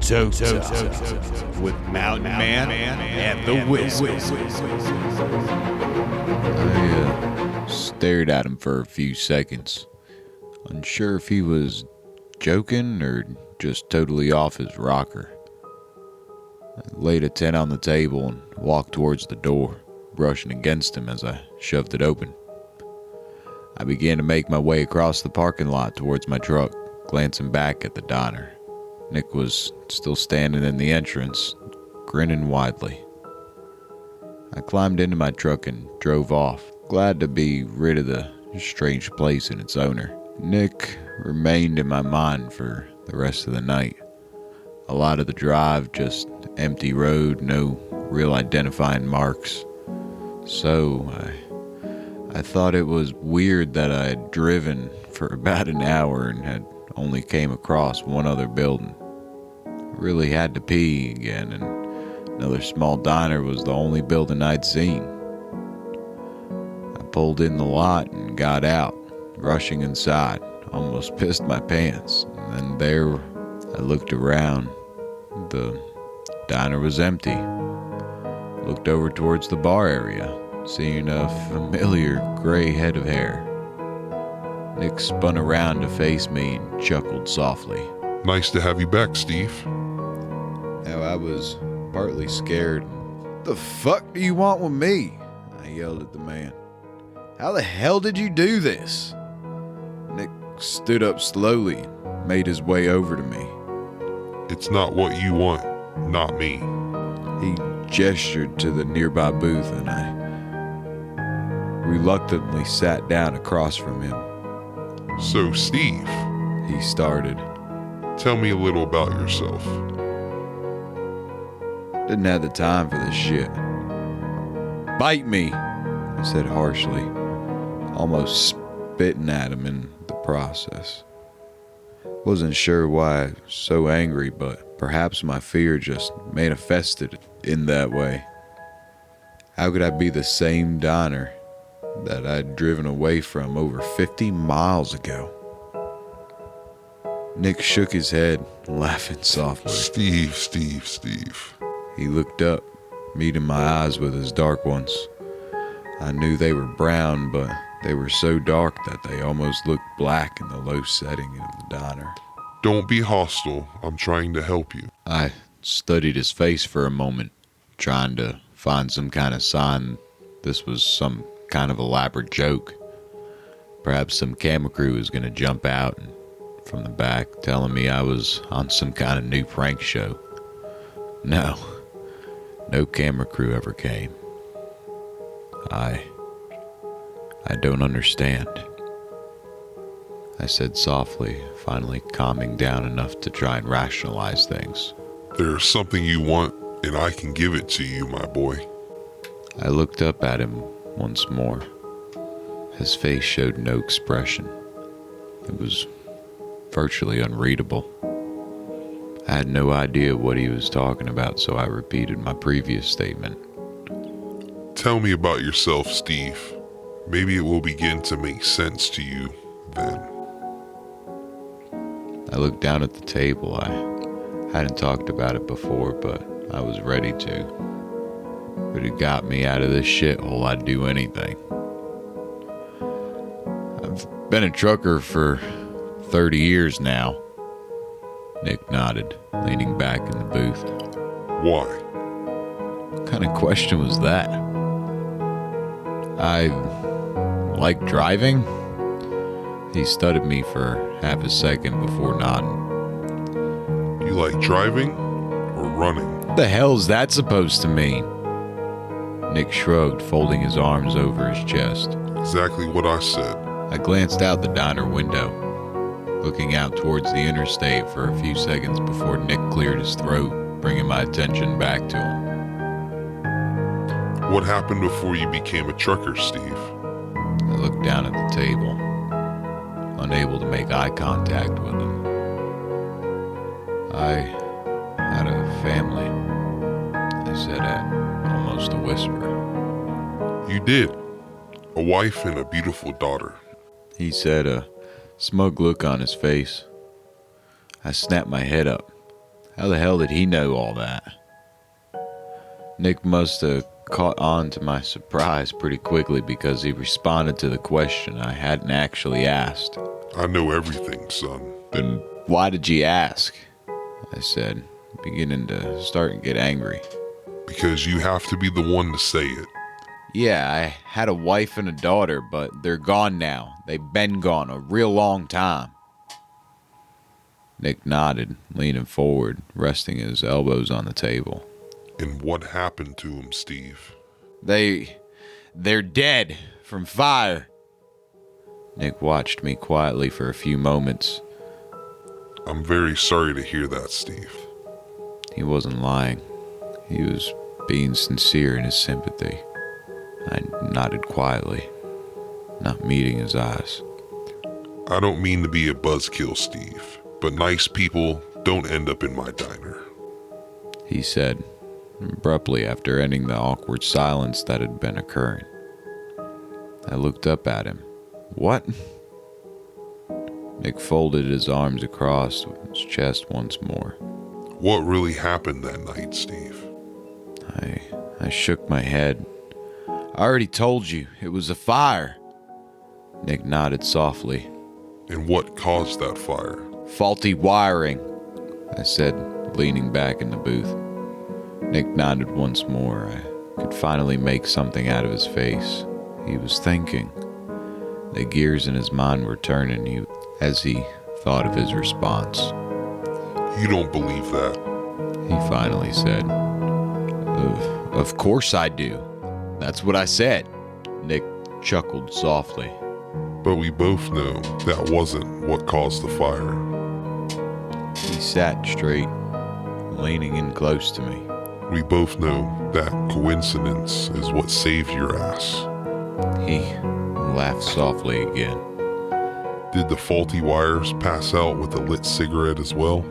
Tote Talk with Mountain Man and the Whistle. I stared at him for a few seconds, unsure if he was joking or just totally off his rocker. I laid a 10 on the table and walked towards the door, brushing against him as I shoved it open. I began to make my way across the parking lot towards my truck, glancing back at the diner. Nick was still standing in the entrance, grinning widely. I climbed into my truck and drove off, glad to be rid of the strange place and its owner. Nick remained in my mind for the rest of the night. A lot of the drive, just empty road, no real identifying marks. So I thought it was weird that I had driven for about an hour and had only came across one other building. I really had to pee again, and another small diner was the only building I'd seen. I pulled in the lot and got out, rushing inside, almost pissed my pants. And then there, I looked around. The diner was empty. Looked over towards the bar area, seeing a familiar gray head of hair. Nick spun around to face me and chuckled softly. Nice to have you back, Steve. Now I was partly scared. "The fuck do you want with me?" I yelled at the man. "How the hell did you do this?" Nick stood up slowly and made his way over to me. It's not what you want, not me. He gestured to the nearby booth and I reluctantly sat down across from him. So, Steve, He started. tell me a little about yourself. Didn't have the time for this shit. "Bite me," I said harshly, almost spitting at him in the process. Wasn't sure why I was so angry, but perhaps my fear just manifested in that way. How could I be the same diner that I'd driven away from over 50 miles ago? Nick shook his head, laughing softly. Steve. He looked up, meeting my eyes with his dark ones. I knew they were brown, but they were so dark that they almost looked black in the low setting of the diner. Don't be hostile. I'm trying to help you. I studied his face for a moment, trying to find some kind of sign this was some kind of elaborate joke. Perhaps some camera crew was going to jump out and from the back telling me I was on some kind of new prank show. No camera crew ever came. I don't understand, I said softly, finally calming down enough to try and rationalize things. There's something you want, and I can give it to you, my boy. I looked up at him once more. His face showed no expression. It was virtually unreadable. I had no idea what he was talking about, so I repeated my previous statement. Tell me about yourself, Steve. Maybe it will begin to make sense to you then. I looked down at the table. I hadn't talked about it before, but I was ready to. If it got me out of this shithole, I'd do anything. I've been a trucker for 30 years now. Nick nodded, leaning back in the booth. Why? What kind of question was that? I like driving? He studied me for half a second before nodding. You like driving or running? What the hell's that supposed to mean? Nick shrugged, folding his arms over his chest. Exactly what I said. I glanced out the diner window, looking out towards the interstate for a few seconds before Nick cleared his throat, bringing my attention back to him. What happened before you became a trucker, Steve? I looked down at the table, unable to make eye contact with him. I had a family, I said at almost a whisper. You did. A wife and a beautiful daughter. He said, a smug look on his face. I snapped my head up. How the hell did he know all that? Nick must have caught on to my surprise pretty quickly because he responded to the question I hadn't actually asked. I know everything, son. Then why did you ask? I said, beginning to start and get angry. Because you have to be the one to say it. Yeah, I had a wife and a daughter, but they're gone now. They've been gone a real long time. Nick nodded, leaning forward, resting his elbows on the table. And what happened to him, Steve? They're dead from fire. Nick watched me quietly for a few moments. I'm very sorry to hear that, Steve. He wasn't lying. He was being sincere in his sympathy. I nodded quietly, not meeting his eyes. I don't mean to be a buzzkill, Steve, but nice people don't end up in my diner. He said, abruptly after ending the awkward silence that had been occurring. I looked up at him. What? Nick folded his arms across his chest once more. What really happened that night, Steve? I shook my head. I already told you, it was a fire. Nick nodded softly. And what caused that fire? Faulty wiring, I said, leaning back in the booth. Nick nodded once more. I could finally make something out of his face. He was thinking. The gears in his mind were turning as he thought of his response. You don't believe that? He finally said. Of course I do. That's what I said. Nick chuckled softly. But we both know that wasn't what caused the fire. He sat straight, leaning in close to me. We both know that coincidence is what saved your ass. He laughed softly again. Did the faulty wires pass out with a lit cigarette as well?